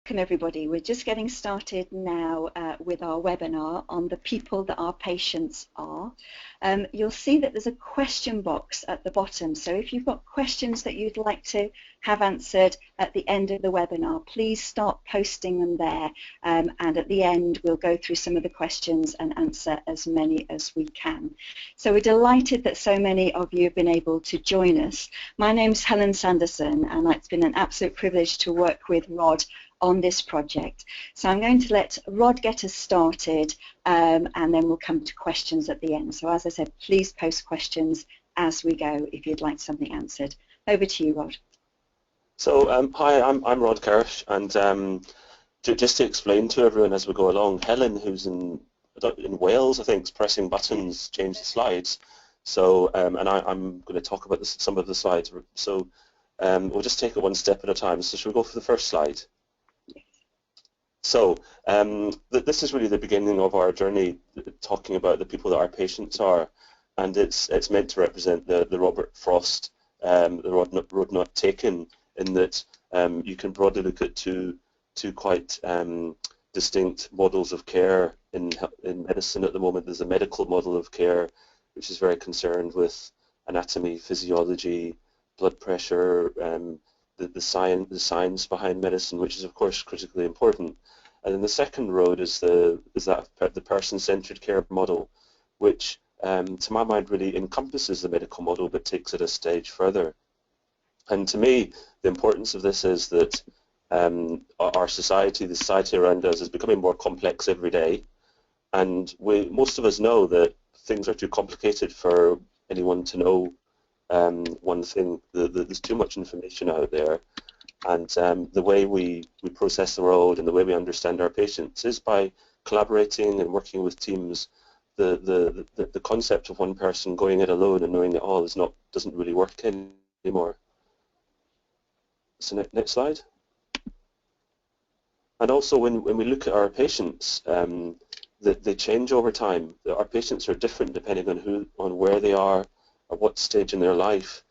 Welcome everybody. We're just getting started now with our webinar on the people that our patients are. You'll see that there's a question box at the bottom, so if you've got questions that you'd like to have answered at the end of the webinar, please start posting them there, and at the end we'll go through some of the questions and answer as many as we can. So we're delighted that so many of you have been able to join us. My name's Helen Sanderson, and it's been an absolute privilege to work with Rod on this project. So I'm going to let Rod get us started, and then we'll come to questions at the end. So as I said, please post questions as we go if you'd like something answered. Over to you, Rod. So hi, I'm Rod Kirsch, and just to explain to everyone as we go along, Helen, who's in Wales, I think, is pressing buttons, change the slides. So and I'm going to talk about some of the slides. So we'll just take it one step at a time. So should we go for the first slide? So this is really the beginning of our journey, talking about the people that our patients are, and it's meant to represent the Robert Frost, the road not taken, in that you can broadly look at two quite distinct models of care in medicine at the moment. There's a medical model of care which is very concerned with anatomy, physiology, blood pressure, the science behind medicine, which is of course critically important. And then the second road is the person-centered care model, which to my mind really encompasses the medical model but takes it a stage further. And to me, the importance of this is that our society, the society around us, is becoming more complex every day, and most of us know that things are too complicated for anyone to know one thing. There's too much information out there, and the way we process the world and the way we understand our patients is by collaborating and working with teams. The concept of one person going it alone and knowing it all doesn't really work anymore. So next slide. And also when we look at our patients, they change over time. Our patients are different depending on where they are, at what stage in their life.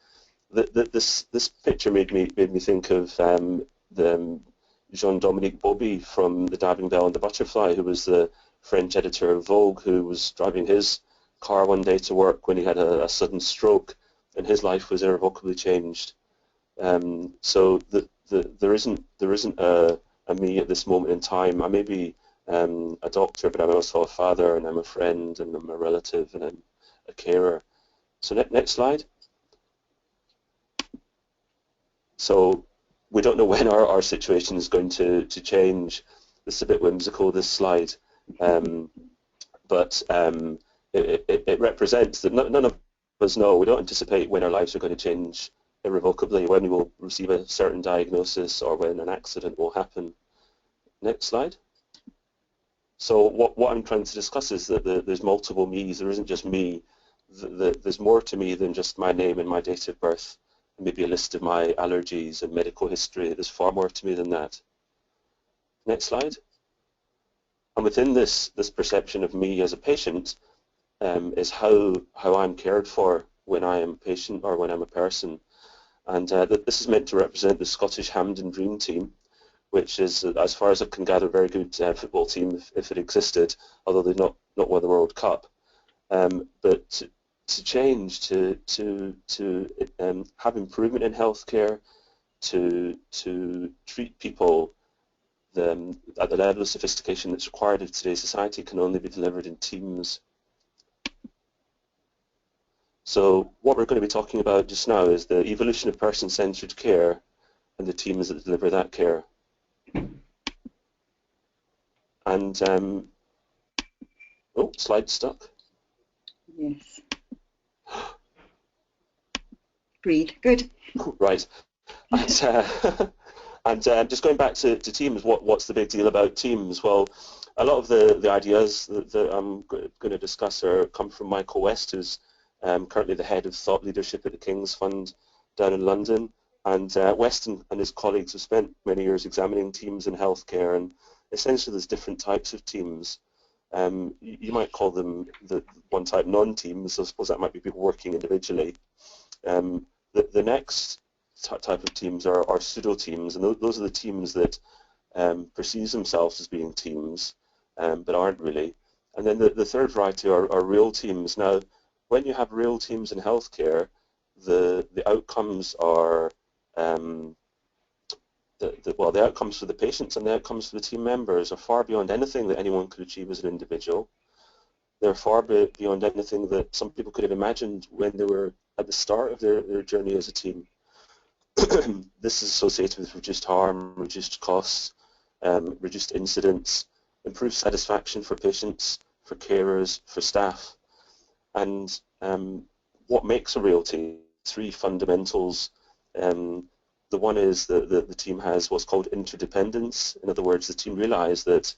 This picture made me think of the Jean-Dominique Bauby from The Diving Bell and the Butterfly, who was the French editor of Vogue, who was driving his car one day to work when he had a sudden stroke, and his life was irrevocably changed. So there isn't a me at this moment in time. I may be a doctor, but I'm also a father, and I'm a friend, and I'm a relative, and I'm a carer. So next slide. So we don't know when our situation is going to change. This is a bit whimsical, this slide, but it represents that none of us know. We don't anticipate when our lives are going to change irrevocably, when we will receive a certain diagnosis or when an accident will happen. Next slide. So what I'm trying to discuss is that there's multiple me's. There isn't just me. There's more to me than just my name and my date of birth, and maybe a list of my allergies and medical history. There's far more to me than that. Next slide. And within this perception of me as a patient is how I'm cared for when I am a patient or when I'm a person. And this is meant to represent the Scottish Hampden Dream Team, which is, as far as I can gather, a very good football team if it existed, although they've not won the World Cup. But to change, to have improvement in healthcare, to treat people at the level of sophistication that's required of today's society can only be delivered in teams. So what we're going to be talking about just now is the evolution of person-centered care and the teams that deliver that care. And oh, slide stuck. Yes. Breathe. Good. Right. And just going back to teams, what's the big deal about teams? Well, a lot of the ideas that I'm going to discuss come from Michael West, who's currently the head of thought leadership at the King's Fund down in London. And West and his colleagues have spent many years examining teams in healthcare, and essentially there's different types of teams. You might call them the one type non-teams. I suppose that might be people working individually. The next type of teams are pseudo teams, and those are the teams that perceives themselves as being teams, but aren't really. And then the third variety are real teams. Now, when you have real teams in healthcare, the outcomes are the outcomes for the patients and the outcomes for the team members are far beyond anything that anyone could achieve as an individual. They're far beyond anything that some people could have imagined when they were at the start of their journey as a team. This is associated with reduced harm, reduced costs, reduced incidents, improved satisfaction for patients, for carers, for staff. And what makes a real team? Three fundamentals. The one is that the team has what's called interdependence. In other words, the team realize that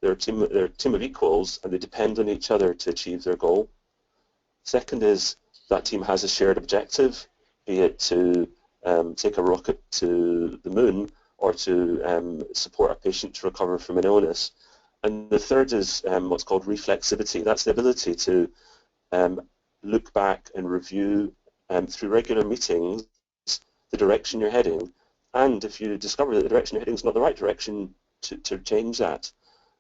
they're a team of equals and they depend on each other to achieve their goal. Second is that team has a shared objective, be it to take a rocket to the moon or to support a patient to recover from an illness. And the third is what's called reflexivity. That's the ability to look back and review through regular meetings the direction you're heading, and if you discover that the direction you're heading is not the right direction, to change that.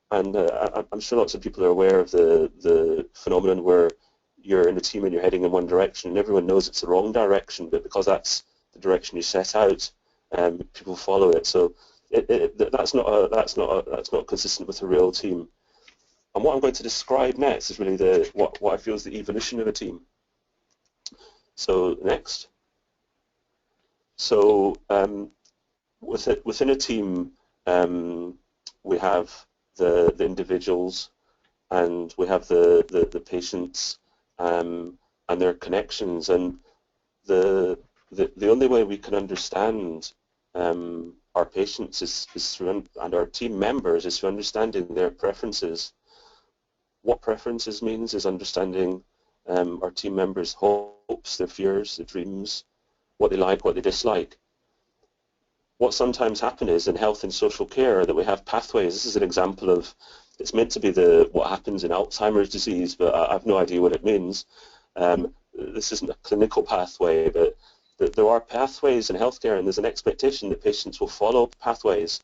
And I'm sure lots of people are aware of the phenomenon where you're in a team and you're heading in one direction and everyone knows it's the wrong direction, but because that's the direction you set out, people follow it. So that's not consistent with a real team. And what I'm going to describe next is really what I feel is the evolution of a team. So next. So within a team, we have the individuals, and we have the patients and their connections. And the only way we can understand our patients is through, and our team members is through understanding their preferences. What preferences means is understanding our team members' hopes, their fears, their dreams, what they like, what they dislike. What sometimes happens is in health and social care that we have pathways. This is an example of, it's meant to be what happens in Alzheimer's disease, but I have no idea what it means. This isn't a clinical pathway, but there are pathways in healthcare, and there's an expectation that patients will follow pathways.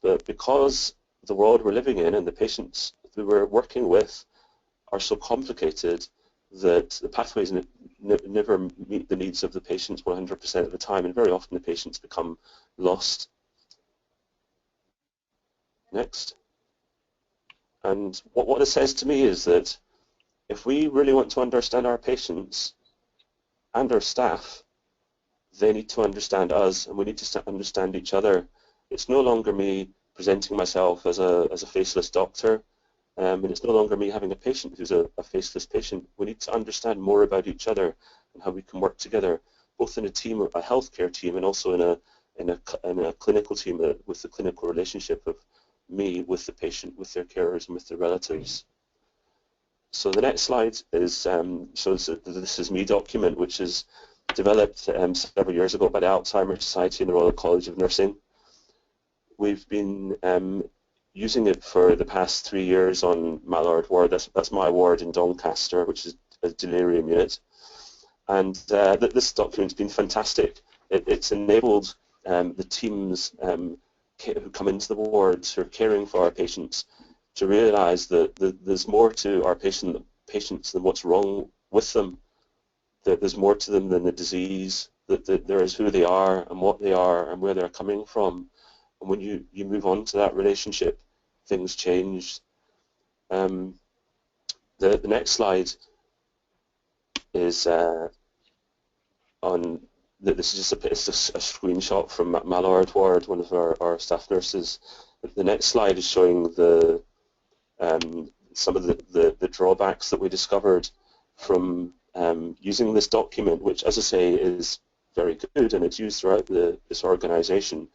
But because the world we're living in and the patients that we're working with are so complicated, that the pathways never meet the needs of the patients 100% of the time, and very often the patients become lost. Next. And what it says to me is that if we really want to understand our patients and our staff, they need to understand us, and we need to understand each other. It's no longer me presenting myself as a faceless doctor, and it's no longer me having a patient who's a faceless patient. We need to understand more about each other and how we can work together, both in a team, a healthcare team, and also in a clinical team with the clinical relationship of me with the patient, with their carers, and with their relatives. So the next slide is shows that This Is Me document, which is developed several years ago by the Alzheimer's Society and the Royal College of Nursing. We've been using it for the past 3 years on Mallard ward. That's my ward in Doncaster, which is a delirium unit. And this document's been fantastic. It's enabled the teams who come into the wards who are caring for our patients to realise that there's more to our patients than what's wrong with them. That there's more to them than the disease. That there is who they are and what they are and where they're coming from. And when you move on to that relationship, things change. The next slide is on. This is just a screenshot from Mallard ward, one of our staff nurses. The next slide is showing some of the drawbacks that we discovered from using this document, which, as I say, is very good and it's used throughout this organisation.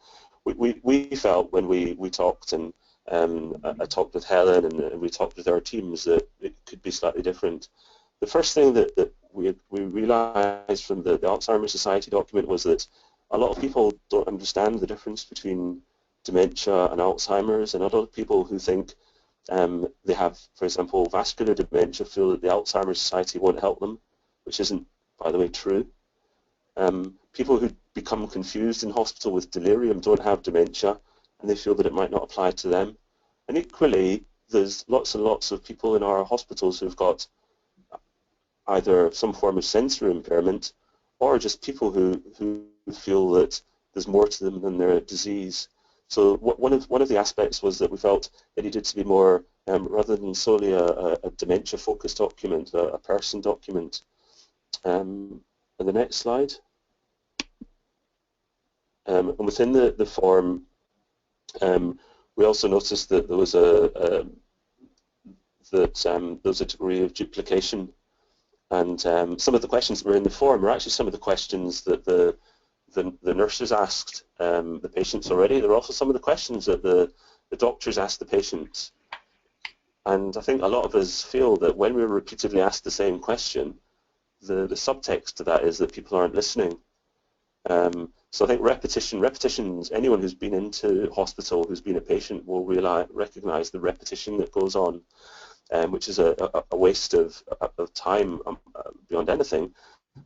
We felt when we talked, and I talked with Helen and we talked with our teams, that it could be slightly different. The first thing that we realised from the Alzheimer's Society document was that a lot of people don't understand the difference between dementia and Alzheimer's, and a lot of people who think they have, for example, vascular dementia feel that the Alzheimer's Society won't help them, which isn't, by the way, true. People who become confused in hospital with delirium don't have dementia, and they feel that it might not apply to them. And equally, there's lots and lots of people in our hospitals who've got either some form of sensory impairment or just people who feel that there's more to them than their disease. So one of the aspects was that we felt it needed to be more, rather than solely a dementia-focused document, a person document. And the next slide. And within the form, we also noticed that there was a degree of duplication, and some of the questions that were in the form were actually some of the questions that the nurses asked the patients already. There were also some of the questions that the doctors asked the patients. And I think a lot of us feel that when we're repeatedly asked the same question, the subtext to that is that people aren't listening. So I think repetitions, anyone who's been into hospital, who's been a patient, will recognize the repetition that goes on, which is a waste of time beyond anything.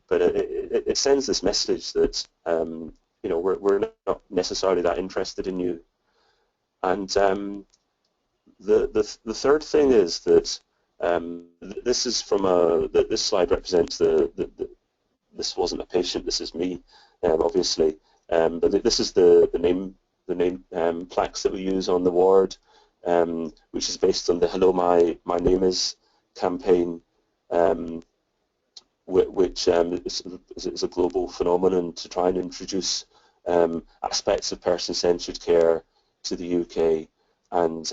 But it sends this message that we're not necessarily that interested in you. And the third thing is that this is from this slide represents this wasn't a patient, this is me, obviously. But this is the name plaques that we use on the ward, which is based on the Hello My Name Is campaign, which is a global phenomenon to try and introduce aspects of person-centred care to the UK, and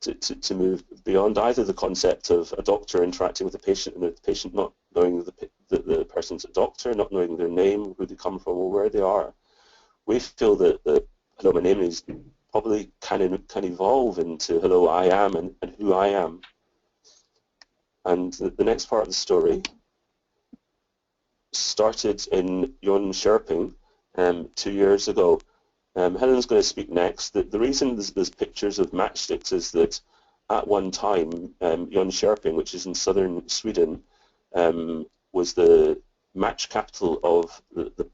to move beyond either the concept of a doctor interacting with a patient and the patient not knowing the person's a doctor, not knowing their name, who they come from, or where they are. We feel that the Hello My Name Is probably can evolve into Hello I Am and Who I Am. And the next part of the story started in Jönköping 2 years ago. Helen's going to speak next. The reason there's pictures of matchsticks is that at one time, Jönköping, which is in southern Sweden, was the match capital of the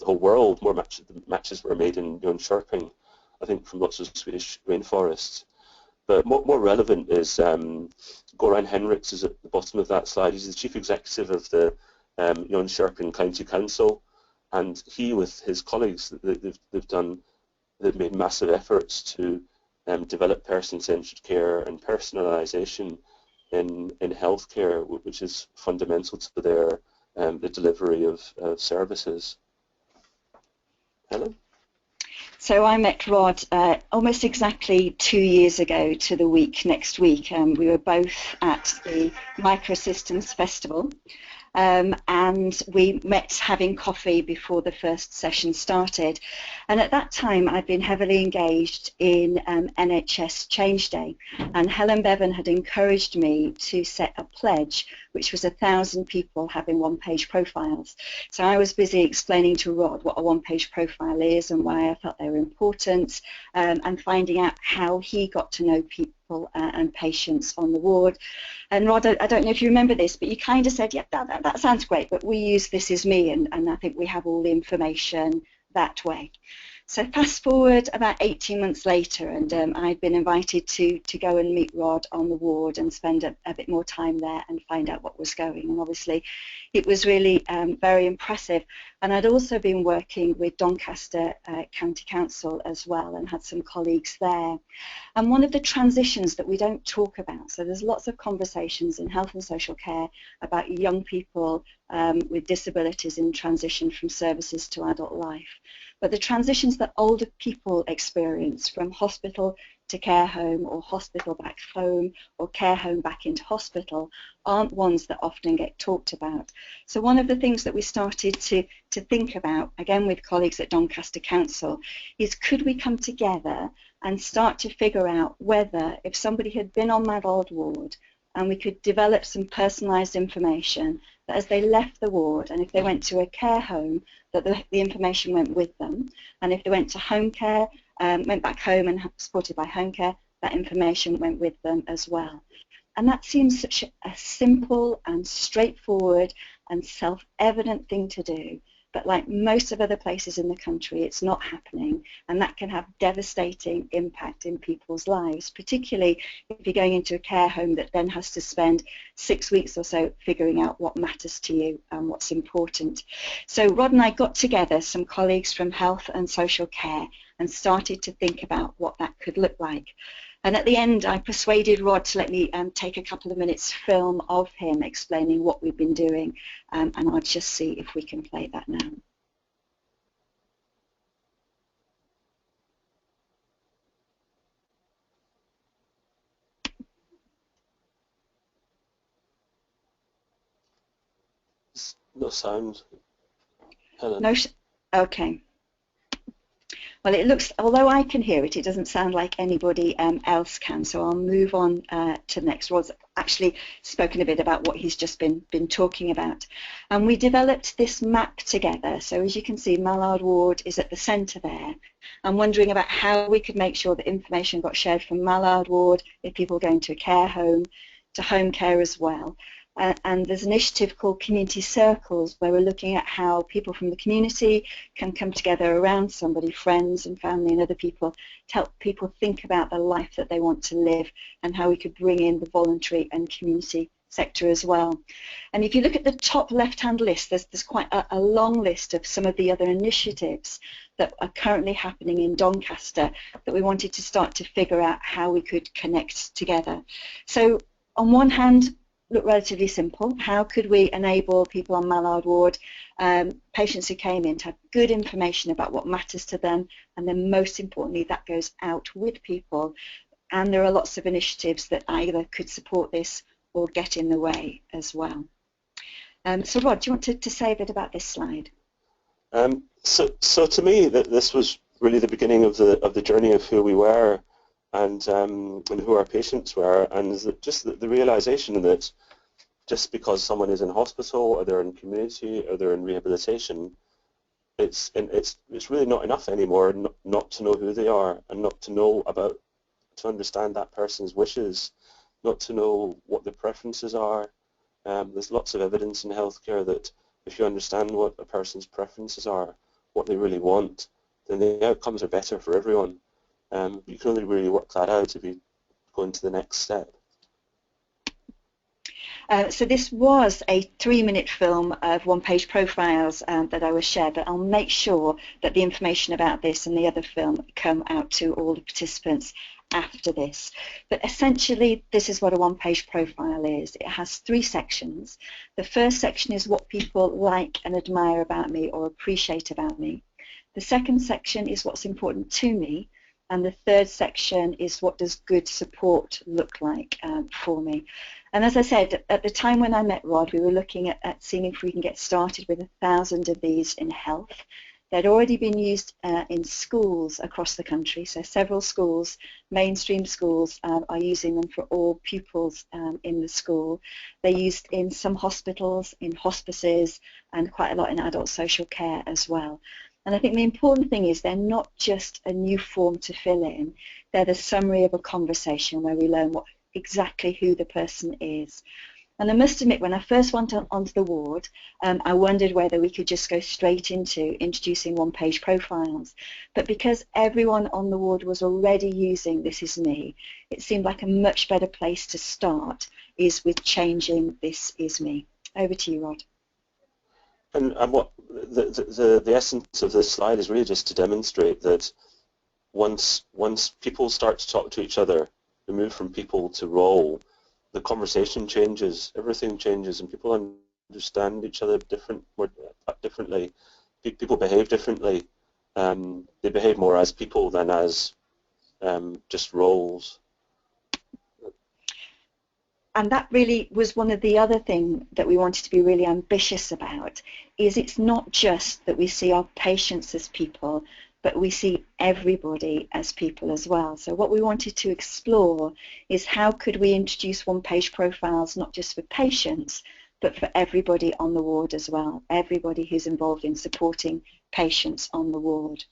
whole world. More matches were made in Jönköping, I think, from lots of Swedish rainforests. But more relevant is Goran Henriks is at the bottom of that slide. He's the chief executive of the Jönköping County Council, and he, with his colleagues, they've made massive efforts to develop person-centred care and personalisation in healthcare, which is fundamental to their the delivery of services. Helen? So I met Rod almost exactly 2 years ago to the week next week. We were both at the Microsystems Festival, and we met having coffee before the first session started. And at that time I'd been heavily engaged in NHS Change Day, and Helen Bevan had encouraged me to set a pledge, which was 1,000 people having one-page profiles. So I was busy explaining to Rod what a one-page profile is and why I felt they were important, and finding out how he got to know people and patients on the ward. And Rod, I don't know if you remember this, but you kind of said, yeah, that sounds great, but we use This Is Me, and I think we have all the information that way. So fast forward about 18 months later, and I'd been invited to go and meet Rod on the ward and spend a bit more time there and find out what was going. And obviously it was really very impressive. And I'd also been working with Doncaster County Council as well, and had some colleagues there. And one of the transitions that we don't talk about, so there's lots of conversations in health and social care about young people with disabilities in transition from services to adult life. But the transitions that older people experience from hospital to care home, or hospital back home, or care home back into hospital, aren't ones that often get talked about. So one of the things that we started to think about, again with colleagues at Doncaster Council, is could we come together and start to figure out whether, if somebody had been on that old ward, and we could develop some personalised information, that as they left the ward, and if they went to a care home, that the information went with them, and if they went to home care, went back home and supported by home care, that information went with them as well. And that seems such a simple and straightforward and self-evident thing to do, but like most of other places in the country, it's not happening, and that can have devastating impact in people's lives, particularly if you're going into a care home that then has to spend 6 weeks or so figuring out what matters to you and what's important. So Rod and I got together, some colleagues from health and social care, and started to think about what that could look like. And at the end, I persuaded Rod to let me take a couple of minutes film of him explaining what we've been doing, and I'll just see if we can play that now. No sound, Helen. No, okay. Well, it looks, although I can hear it, it doesn't sound like anybody else can, so I'll move on to the next. Rod's actually spoken a bit about what he's just been talking about. And we developed this map together, so as you can see, Mallard Ward is at the centre there. I'm wondering about how we could make sure that information got shared from Mallard Ward if people are going to a care home, to home care as well. And there's an initiative called Community Circles where we're looking at how people from the community can come together around somebody, friends and family and other people, to help people think about the life that they want to live and how we could bring in the voluntary and community sector as well. And if you look at the top left-hand list, there's quite a long list of some of the other initiatives that are currently happening in Doncaster that we wanted to start to figure out how we could connect together. So on one hand, look relatively simple. How could we enable people on Mallard Ward, patients who came in, to have good information about what matters to them, and then most importantly that goes out with people, and there are lots of initiatives that either could support this or get in the way as well. So Rod, do you want to say a bit about this slide? So to me, this was really the beginning of the journey of who we were, and who our patients were, and just the realization that just because someone is in hospital or they're in community or they're in rehabilitation, it's really not enough anymore not to know who they are and not to know to understand that person's wishes, not to know what their preferences are. There's lots of evidence in healthcare that if you understand what a person's preferences are, what they really want, then the outcomes are better for everyone. You can only really work that out if you go into the next step. So this was a 3-minute film of one-page profiles that I will share, but I'll make sure that the information about this and the other film come out to all the participants after this. But essentially, this is what a one-page profile is. It has 3 sections. The first section is what people like and admire about me or appreciate about me. The second section is what's important to me. And the third section is what does good support look like for me. And as I said, at the time when I met Rod, we were looking at seeing if we can get started with 1,000 of these in health. They'd already been used in schools across the country, so several schools, mainstream schools, are using them for all pupils in the school. They're used in some hospitals, in hospices, and quite a lot in adult social care as well. And I think the important thing is they're not just a new form to fill in, they're the summary of a conversation where we learn exactly who the person is. And I must admit, when I first went onto the ward, I wondered whether we could just go straight into introducing one-page profiles. But because everyone on the ward was already using This Is Me, it seemed like a much better place to start is with changing This Is Me. Over to you, Rod. And what the essence of this slide is really just to demonstrate that once people start to talk to each other, we move from people to role, the conversation changes, everything changes, and people understand each other differently. People behave differently. They behave more as people than as just roles. And that really was one of the other things that we wanted to be really ambitious about, is it's not just that we see our patients as people, but we see everybody as people as well. So what we wanted to explore is how could we introduce one-page profiles not just for patients, but for everybody on the ward as well, everybody who's involved in supporting patients on the ward.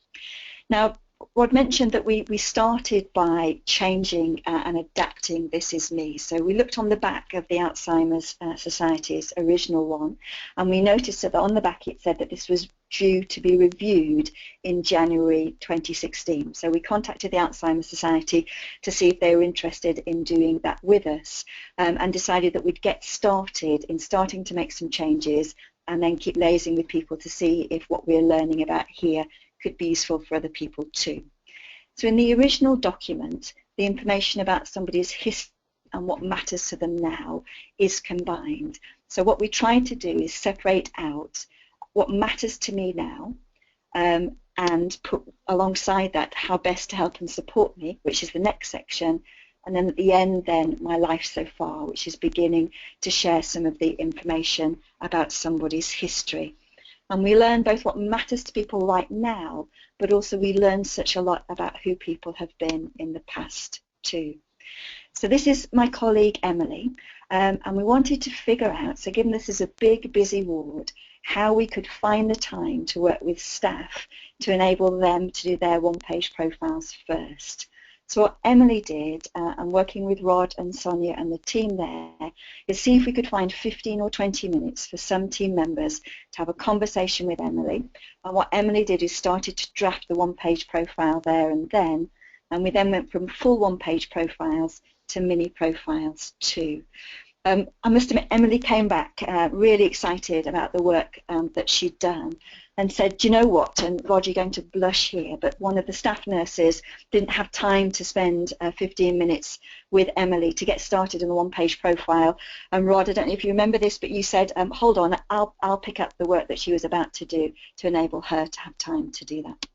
Now, Rod mentioned that we started by changing and adapting This Is Me. So we looked on the back of the Alzheimer's Society's original one, and we noticed that on the back it said that this was due to be reviewed in January 2016. So we contacted the Alzheimer's Society to see if they were interested in doing that with us, and decided that we'd get started in starting to make some changes and then keep liaising with people to see if what we're learning about here could be useful for other people too. So in the original document, the information about somebody's history and what matters to them now is combined. So what we tried to do is separate out what matters to me now, and put alongside that how best to help and support me, which is the next section, and then at the end then my life so far, which is beginning to share some of the information about somebody's history. And we learn both what matters to people right now, but also we learn such a lot about who people have been in the past too. So this is my colleague Emily, and we wanted to figure out, so given this is a big, busy ward, how we could find the time to work with staff to enable them to do their one-page profiles first. So what Emily did, and working with Rod and Sonia and the team there, is see if we could find 15 or 20 minutes for some team members to have a conversation with Emily. And what Emily did is started to draft the one-page profile there and we then went from full one-page profiles to mini profiles too. I must admit, Emily came back really excited about the work that she'd done, and said, do you know what, and Rod, you're going to blush here, but one of the staff nurses didn't have time to spend 15 minutes with Emily to get started on the one-page profile. And Rod, I don't know if you remember this, but you said, hold on, I'll pick up the work that she was about to do to enable her to have time to do that.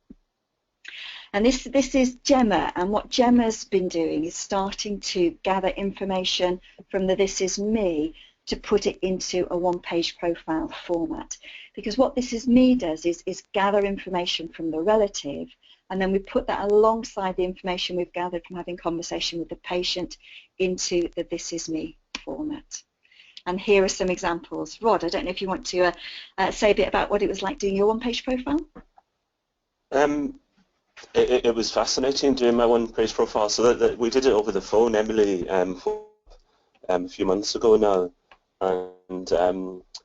And this is Gemma, and what Gemma's been doing is starting to gather information from the This Is Me to put it into a one-page profile format. Because what This Is Me does is gather information from the relative, and then we put that alongside the information we've gathered from having conversation with the patient into the This Is Me format. And here are some examples. Rod, I don't know if you want to say a bit about what it was like doing your one-page profile? It was fascinating doing my one-page profile. So that we did it over the phone, Emily, a few months ago now. And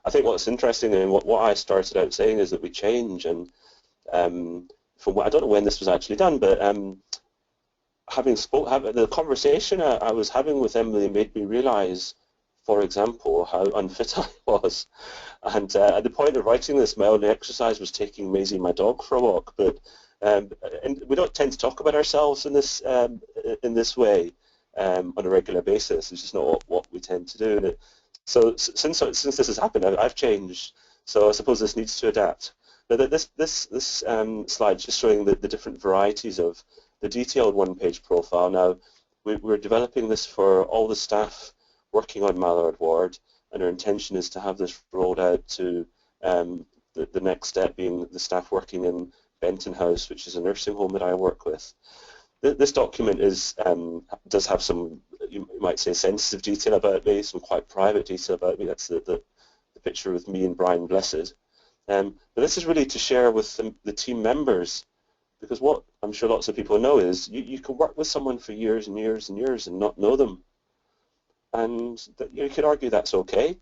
I think what's interesting and what I started out saying is that we change. And from what, I don't know when this was actually done, but the conversation I was having with Emily made me realise, for example, how unfit I was. And at the point of writing this, my only exercise was taking Maisie, my dog, for a walk. But and we don't tend to talk about ourselves in this way on a regular basis. It's just not what we tend to do. And so since this has happened, I've changed. So I suppose this needs to adapt. But this slide is just showing the different varieties of the detailed one-page profile. Now we're developing this for all the staff working on Mallard Ward, and our intention is to have this rolled out to the next step being the staff working in Benton House, which is a nursing home that I work with. This document does have some, you might say, sensitive detail about me, some quite private detail about me. That's the picture with me and Brian Blessed. But this is really to share with the team members, because what I'm sure lots of people know is you can work with someone for years and years and years and not know them. And you could argue that's okay.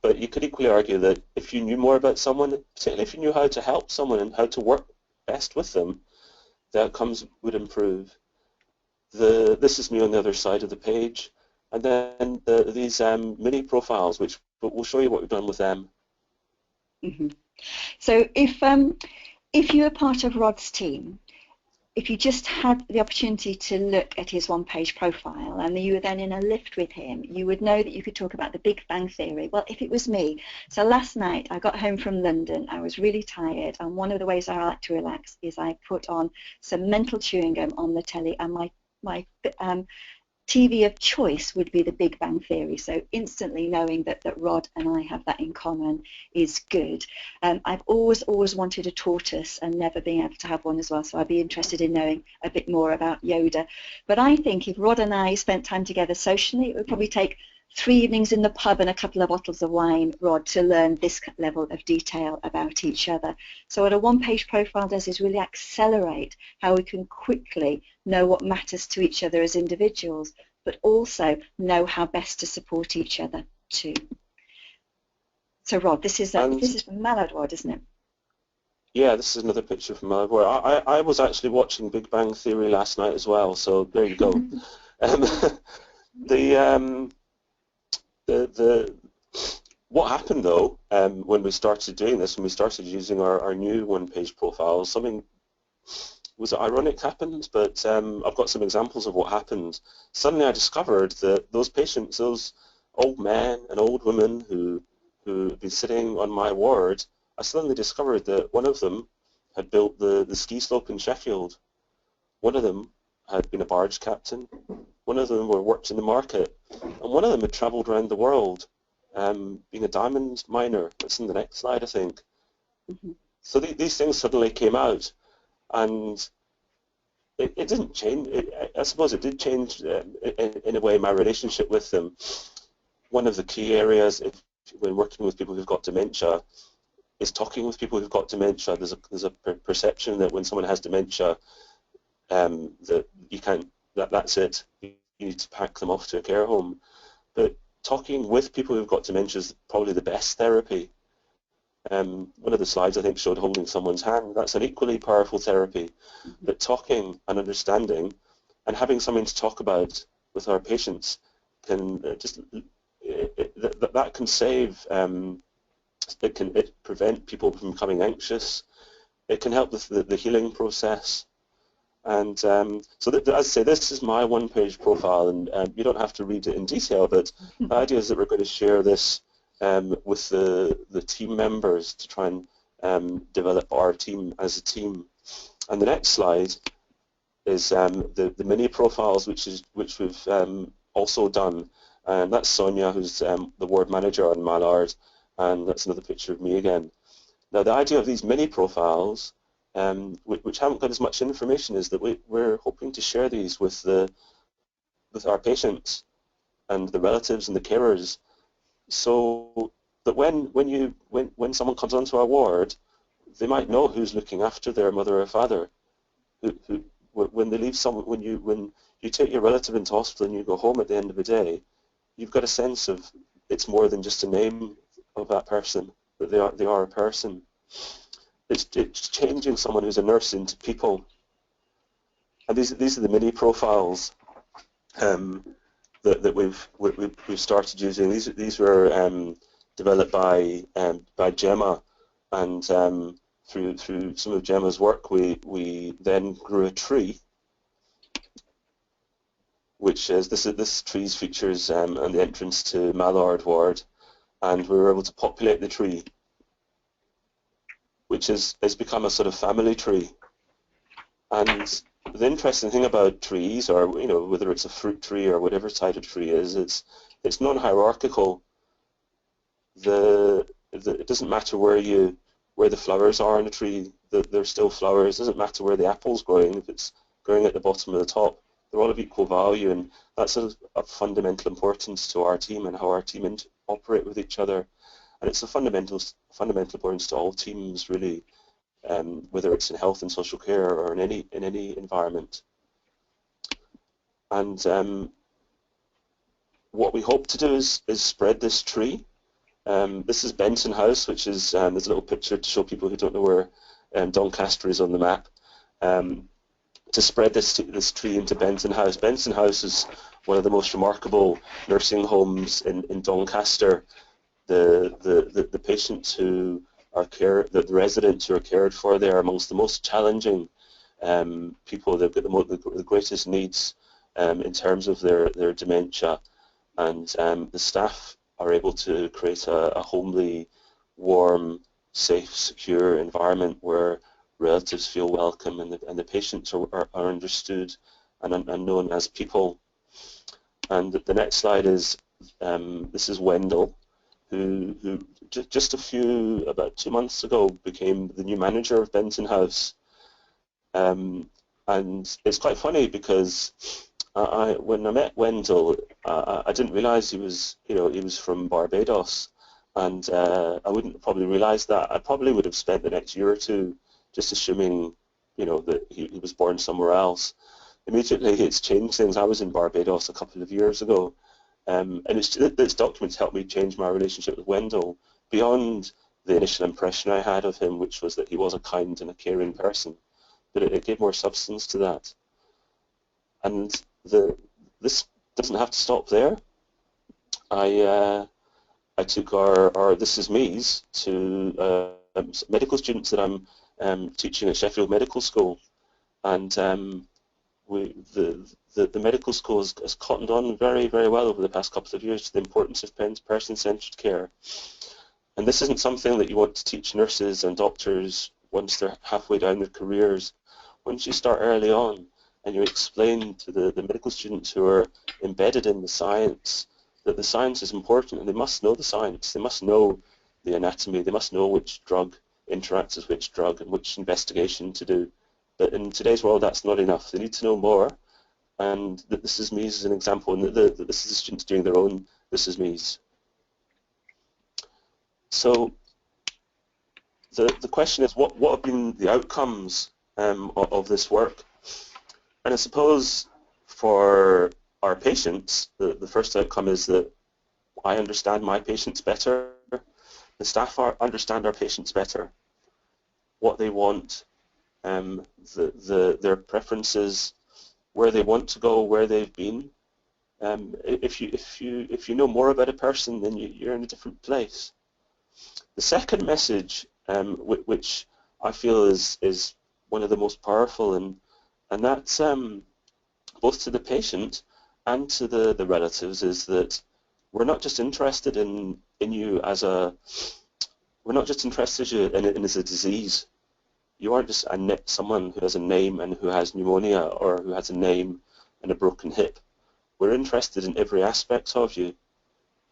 But you could equally argue that if you knew more about someone, particularly if you knew how to help someone and how to work best with them, the outcomes would improve. This is me on the other side of the page, and then these mini profiles, which we'll show you what we've done with them. Mm-hmm. So if you were part of Rod's team, if you just had the opportunity to look at his one-page profile and you were then in a lift with him, you would know that you could talk about the Big Bang Theory. Well, if it was me, so last night I got home from London, I was really tired, and one of the ways I like to relax is I put on some mental chewing gum on the telly, and my TV of choice would be the Big Bang Theory. So instantly knowing that Rod and I have that in common is good. I've always wanted a tortoise and never been able to have one as well, so I'd be interested in knowing a bit more about Yoda. But I think if Rod and I spent time together socially, it would probably take 3 evenings in the pub and a couple of bottles of wine, Rod, to learn this level of detail about each other. So what a one-page profile does is really accelerate how we can quickly know what matters to each other as individuals, but also know how best to support each other too. So Rod, this is from Mallard Ward, isn't it? Yeah, this is another picture from Mallard Ward. I was actually watching Big Bang Theory last night as well, so there you go. What happened though, when we started doing this, when we started using our new one-page profiles, something was ironic happened, but I've got some examples of what happened. Suddenly I discovered that those patients, those old men and old women who had been sitting on my ward, I suddenly discovered that one of them had built the ski slope in Sheffield. One of them had been a barge captain. One of them worked in the market. And one of them had travelled around the world, being a diamond miner. That's in the next slide, I think. Mm-hmm. So these things suddenly came out. And it didn't change. I suppose it did change, in a way, my relationship with them. One of the key areas when working with people who've got dementia is talking with people who've got dementia. There's a perception that when someone has dementia, that you can't. That's it. You need to pack them off to a care home. But talking with people who've got dementia is probably the best therapy. One of the slides I think showed holding someone's hand. That's an equally powerful therapy. But talking and understanding and having something to talk about with our patients can that can save. It prevent people from becoming anxious. It can help with the healing process. And so as I say, this is my one-page profile, and you don't have to read it in detail, but the idea is that we're going to share this with the team members to try and develop our team as a team. And the next slide is the mini profiles, which we've also done. And that's Sonia, who's the ward manager on Mallard, and that's another picture of me again. Now, the idea of these mini profiles, which haven't got as much information, is that we're hoping to share these with our patients and the relatives and the carers, so that when someone comes onto our ward, they might know who's looking after their mother or father. When they leave when you take your relative into hospital and you go home at the end of the day, you've got a sense of it's more than just a name of that person, that they are a person. It's changing someone who's a nurse into people. And these are the mini profiles that we've started using. These were developed by Gemma, and through some of Gemma's work, we then grew a tree, which is this tree's features on the entrance to Mallard Ward, and we were able to populate the tree, which has become a sort of family tree. And the interesting thing about trees, or whether it's a fruit tree or whatever type of tree is, it's non-hierarchical. It doesn't matter where the flowers are in a tree, they're still flowers. It doesn't matter where the apple's growing, if it's growing at the bottom or the top. They're all of equal value, and that's of fundamental importance to our team and how our team operate with each other. And it's a fundamental importance to all teams, really, whether it's in health and social care or in any environment. And what we hope to do is spread this tree. This is Benton House, which is there's a little picture to show people who don't know where Doncaster is on the map. To spread this tree into Benton House. Benton House is one of the most remarkable nursing homes in Doncaster. The patients who are the residents who are cared for there are amongst the most challenging people. They've got the greatest needs in terms of their dementia, and the staff are able to create a homely, warm, safe, secure environment where relatives feel welcome and the patients are understood and known as people. And the next slide is this is Wendell, who just about 2 months ago became the new manager of Benton House. And it's quite funny because When I met Wendell, I didn't realise he was, he was from Barbados, and I wouldn't probably realise that. I probably would have spent the next year or two just assuming, that he was born somewhere else. Immediately, it's changed things. I was in Barbados a couple of years ago, and this document helped me change my relationship with Wendell beyond the initial impression I had of him, which was that he was a kind and a caring person. But it gave more substance to that. And this doesn't have to stop there. I took our This Is Me's to medical students that I'm teaching at Sheffield Medical School, and the medical school has cottoned on very, very well over the past couple of years to the importance of person-centered care. And this isn't something that you want to teach nurses and doctors once they're halfway down their careers. Once you start early on and you explain to the medical students who are embedded in the science that the science is important, and they must know the science, they must know the anatomy, they must know which drug interacts with which drug and which investigation to do. But in today's world, that's not enough. They need to know more, and This Is Me's is an example, and this is the students doing their own This Is Me's. So the question is, what have been the outcomes of this work? And I suppose for our patients, the first outcome is that I understand my patients better, the staff understand our patients better, what they want, their preferences, where they want to go, where they've been. If you know more about a person, then you're in a different place. The second message, which I feel is one of the most powerful, and that's both to the patient and to the relatives, is that we're not just interested in you as we're not just interested in it as a disease. You aren't just someone who has a name and who has pneumonia or who has a name and a broken hip. We're interested in every aspect of you.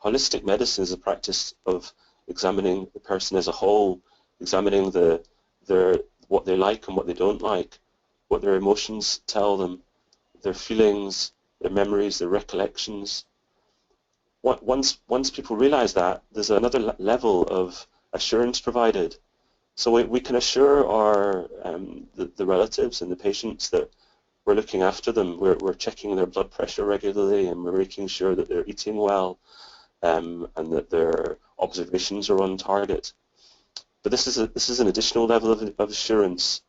Holistic medicine is a practice of examining the person as a whole, examining what they like and what they don't like, what their emotions tell them, their feelings, their memories, their recollections. Once people realize that, there's another level of assurance provided. So we can assure the relatives and the patients that we're looking after them. We're checking their blood pressure regularly, and we're making sure that they're eating well, and that their observations are on target. But this is an additional level of assurance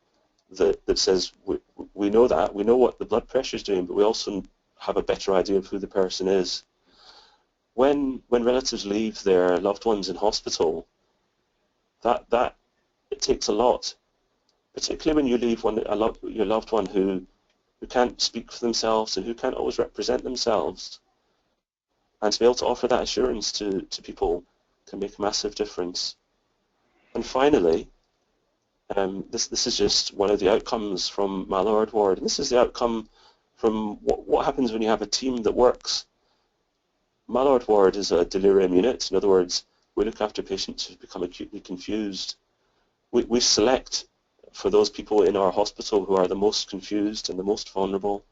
that says we know that, we know what the blood pressure is doing, but we also have a better idea of who the person is. When relatives leave their loved ones in hospital, that it takes a lot, particularly when you leave your loved one who can't speak for themselves and who can't always represent themselves. And to be able to offer that assurance to people can make a massive difference. And finally, this is just one of the outcomes from Mallard Ward, and this is the outcome from what happens when you have a team that works. Mallard Ward is a delirium unit. In other words, we look after patients who become acutely confused. We select for those people in our hospital who are the most confused and the most vulnerable.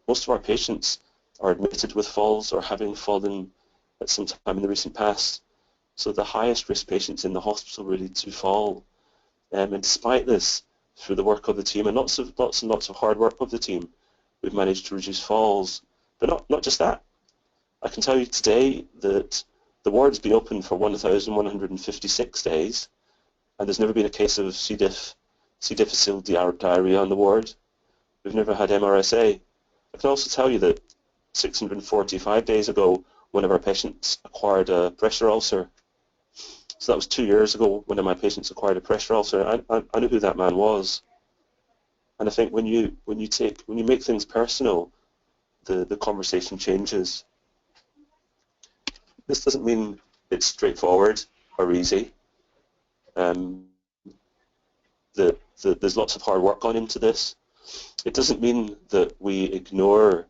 Most of our patients are admitted with falls or having fallen at some time in the recent past. So the highest risk patients in the hospital really to fall. And despite this, through the work of the team and lots and lots of hard work of the team, we've managed to reduce falls. But not just that. I can tell you today that the ward's been open for 1,156 days, and there's never been a case of C. difficile diarrhea on the ward. We've never had MRSA. I can also tell you that 645 days ago, one of our patients acquired a pressure ulcer. So that was 2 years ago. One of my patients acquired a pressure ulcer. I knew who that man was. And I think when you make things personal, the conversation changes. This doesn't mean it's straightforward or easy. There's lots of hard work gone into this. It doesn't mean that we ignore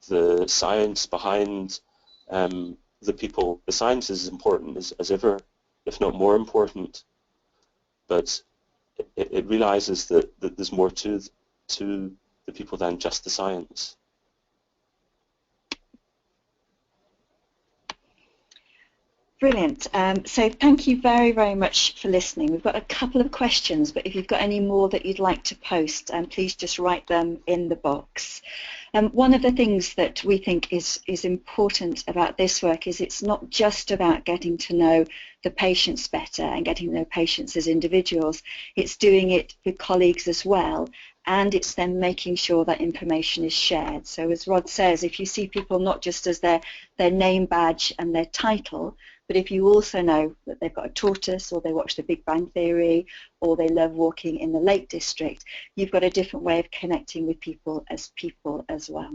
the science behind the people. The science is as important as ever, if not more important. But it realizes that there's more to the people than just the science. Brilliant. So thank you very, very much for listening. We've got a couple of questions, but if you've got any more that you'd like to post, please just write them in the box. One of the things that we think is important about this work is it's not just about getting to know the patients better and getting to know patients as individuals. It's doing it with colleagues as well, and it's then making sure that information is shared. So as Rod says, if you see people not just as their name badge and their title, but if you also know that they've got a tortoise, or they watch The Big Bang Theory, or they love walking in the Lake District, you've got a different way of connecting with people as well.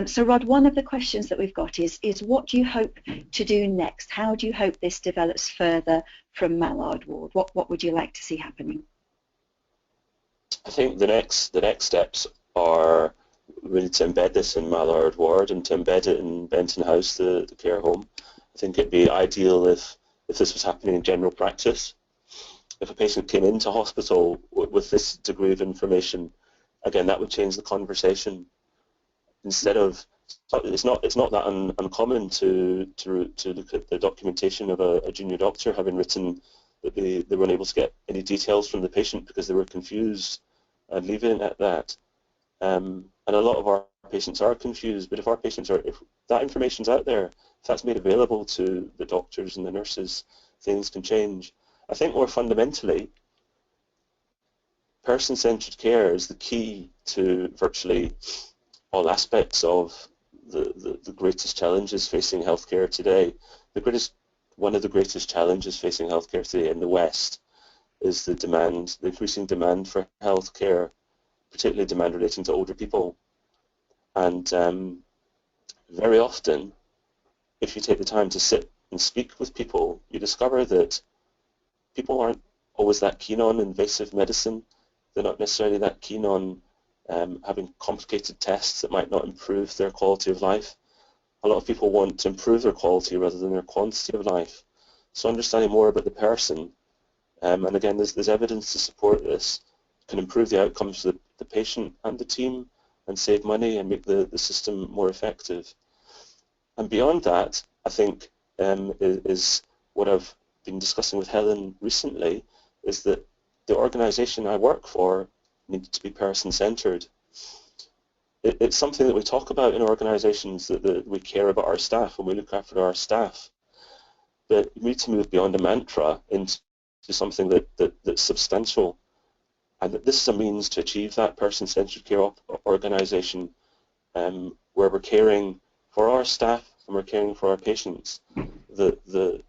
So Rod, one of the questions that we've got is what do you hope to do next? How do you hope this develops further from Mallard Ward? What would you like to see happening? I think the next steps are really to embed this in Mallard Ward and to embed it in Benton House, the care home. I think it'd be ideal if this was happening in general practice. If a patient came into hospital with this degree of information, again, that would change the conversation. Instead of, it's not that uncommon to look at the documentation of a junior doctor having written that they were unable to get any details from the patient because they were confused, and leaving it at that. And a lot of our patients are confused, but if that information's out there, if that's made available to the doctors and the nurses, things can change. I think more fundamentally, person-centred care is the key to virtually all aspects of the greatest challenges facing healthcare today. One of the greatest challenges facing healthcare today in the West is the increasing demand for healthcare, particularly demand relating to older people. And very often, if you take the time to sit and speak with people, you discover that people aren't always that keen on invasive medicine. They're not necessarily that keen on having complicated tests that might not improve their quality of life. A lot of people want to improve their quality rather than their quantity of life. So understanding more about the person, and again, there's evidence to support this, can improve the outcomes of the patient and the team and save money and make the system more effective. And beyond that, I think is what I've been discussing with Helen recently, is that the organisation I work for needs to be person-centred. It's something that we talk about in organisations, that we care about our staff and we look after our staff. But we need to move beyond a mantra into something that's substantial. And that this is a means to achieve that person-centred care organisation where we're caring for our staff and we're caring for our patients. The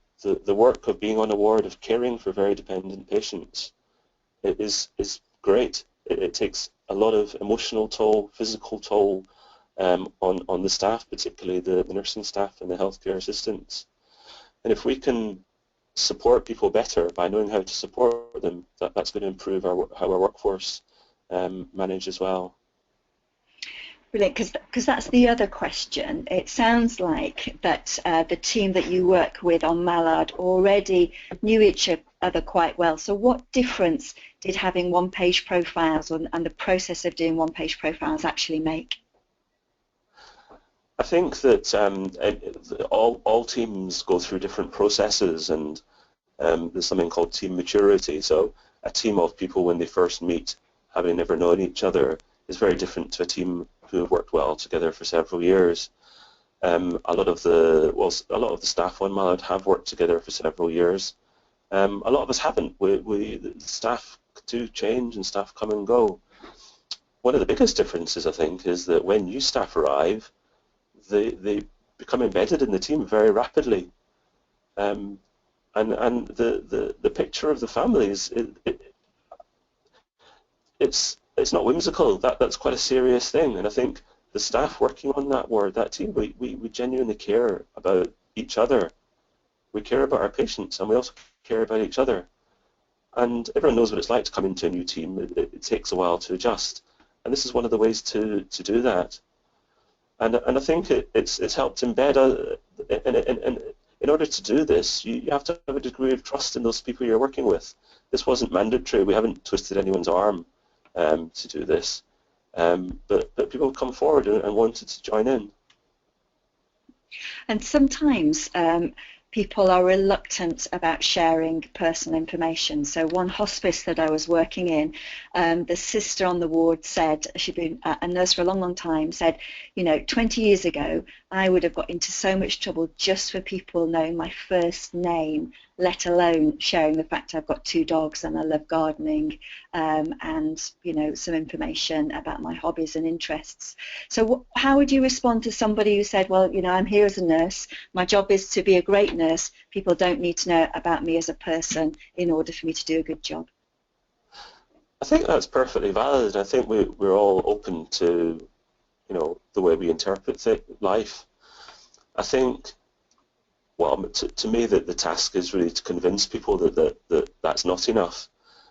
work of being on a ward of caring for very dependent patients is great. It takes a lot of emotional toll, physical toll on the staff, particularly the nursing staff and the healthcare assistants. And if we can support people better by knowing how to support them, that's going to improve how our workforce manage as well. Brilliant, because that's the other question. It sounds like that the team that you work with on Mallard already knew each other quite well. So what difference did having one-page profiles and the process of doing one-page profiles actually make? I think that all teams go through different processes, and there's something called team maturity. So a team of people, when they first meet, having never known each other, is very different to a team who have worked well together for several years. A lot of the staff on Mallard have worked together for several years. A lot of us haven't. The staff do change and staff come and go. One of the biggest differences, I think, is that when new staff arrive, they become embedded in the team very rapidly. And the picture of the family is it's not whimsical. That's quite a serious thing, and I think the staff working on that ward, that team, we genuinely care about each other. We care about our patients, and we also care about each other. And everyone knows what it's like to come into a new team. It takes a while to adjust, and this is one of the ways to do that. And I think it's helped embed. And in order to do this, you have to have a degree of trust in those people you're working with. This wasn't mandatory. We haven't twisted anyone's arm to do this, but people come forward and wanted to join in. And sometimes people are reluctant about sharing personal information. So one hospice that I was working in, the sister on the ward said, she'd been a nurse for a long, long time, said, you know, 20 years ago, I would have got into so much trouble just for people knowing my first name, let alone sharing the fact I've got 2 dogs and I love gardening, and, you know, some information about my hobbies and interests. So how would you respond to somebody who said, well, you know, I'm here as a nurse, my job is to be a great nurse, people don't need to know about me as a person in order for me to do a good job? I think that's perfectly valid. I think we're all open to, you know, the way we interpret life. I think, well, to me, that the task is really to convince people that's not enough.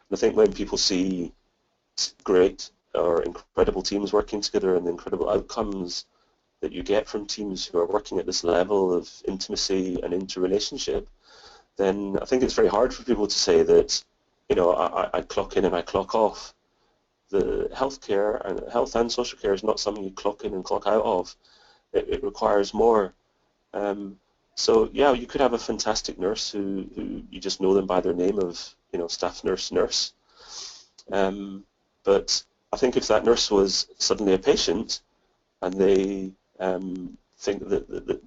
And I think when people see great or incredible teams working together and the incredible outcomes that you get from teams who are working at this level of intimacy and interrelationship, then I think it's very hard for people to say that, you know, I clock in and I clock off. The health and social care is not something you clock in and clock out of. It requires more. So yeah, you could have a fantastic nurse who you just know them by their name of, you know, staff nurse. But I think if that nurse was suddenly a patient and they think that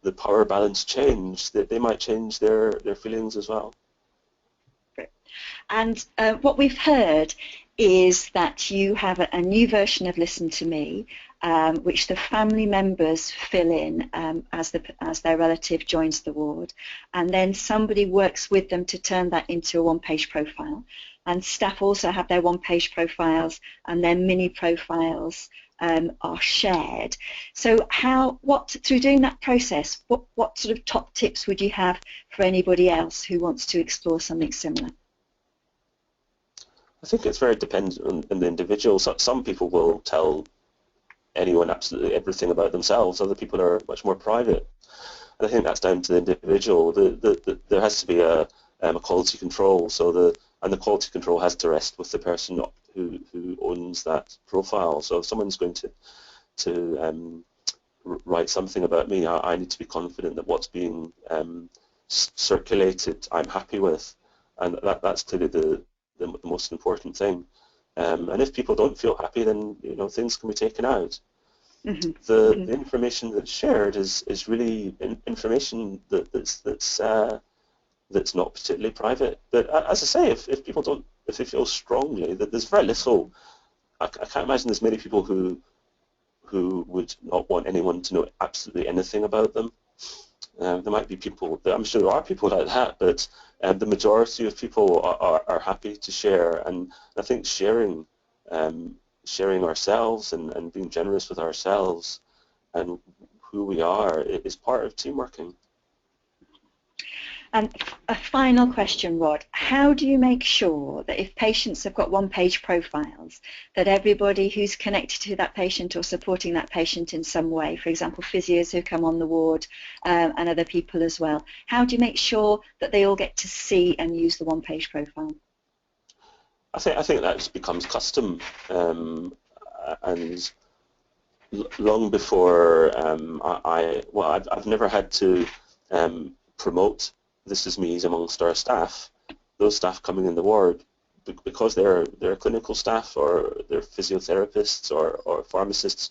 the power balance changed, that they might change their feelings as well. And what we've heard is that you have a new version of Listen to Me, which the family members fill in as their relative joins the ward, and then somebody works with them to turn that into a one-page profile. And staff also have their one-page profiles, and their mini profiles are shared. So through doing that process, what sort of top tips would you have for anybody else who wants to explore something similar? I think it's very dependent on the individual. So some people will tell anyone absolutely everything about themselves. Other people are much more private. And I think that's down to the individual. There has to be a quality control. So the quality control has to rest with the person who owns that profile. So if someone's going to write something about me, I need to be confident that what's being circulated I'm happy with, and that's clearly the most important thing. And if people don't feel happy, then, you know, things can be taken out. Mm-hmm. The information that's shared is really information that's not particularly private. But as I say, if they feel strongly that there's very little, I can't imagine there's many people who would not want anyone to know absolutely anything about them. There might be people, I'm sure there are people like that, but the majority of people are happy to share, and I think sharing ourselves and being generous with ourselves and who we are is part of team working. And a final question, Rod. How do you make sure that if patients have got one-page profiles, that everybody who's connected to that patient or supporting that patient in some way, for example, physios who come on the ward and other people as well, how do you make sure that they all get to see and use the one-page profile? I think that just becomes custom, and long before I've never had to promote This Is Me's amongst our staff. Those staff coming in the ward, because they're clinical staff or they're physiotherapists or pharmacists,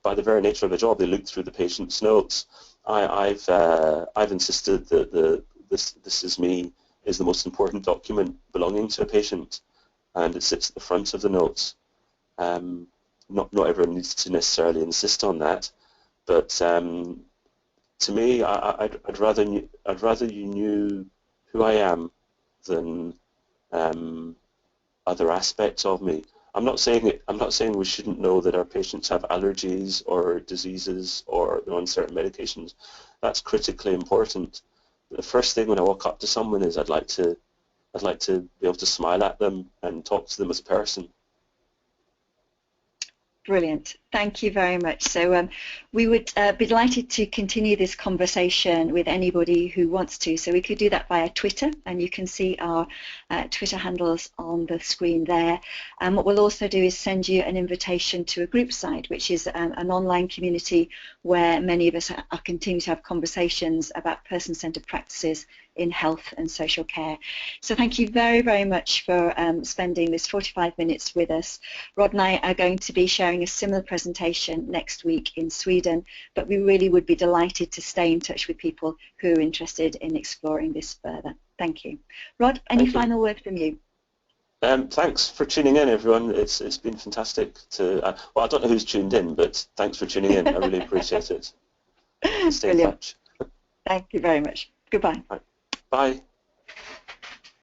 by the very nature of the job, they look through the patient's notes. I've insisted that This Is Me is the most important document belonging to a patient, and it sits at the front of the notes. Not everyone needs to necessarily insist on that, but to me, I'd rather you knew who I am than other aspects of me. I'm not saying we shouldn't know that our patients have allergies or diseases or they're on certain medications. That's critically important. The first thing when I walk up to someone is I'd like to be able to smile at them and talk to them as a person. Brilliant. Thank you very much. So we would be delighted to continue this conversation with anybody who wants to. So we could do that via Twitter, and you can see our Twitter handles on the screen there. And what we'll also do is send you an invitation to a group site, which is an online community where many of us are continuing to have conversations about person-centered practices in health and social care. So thank you very, very much for spending this 45 minutes with us. Rod and I are going to be sharing a similar presentation next week in Sweden, but we really would be delighted to stay in touch with people who are interested in exploring this further. Thank you. Rod, any final word from you? Thanks for tuning in, everyone. It's been fantastic to, well, I don't know who's tuned in, but thanks for tuning in. I really appreciate it. Stay in touch. Thank you very much. Goodbye. Right. Bye.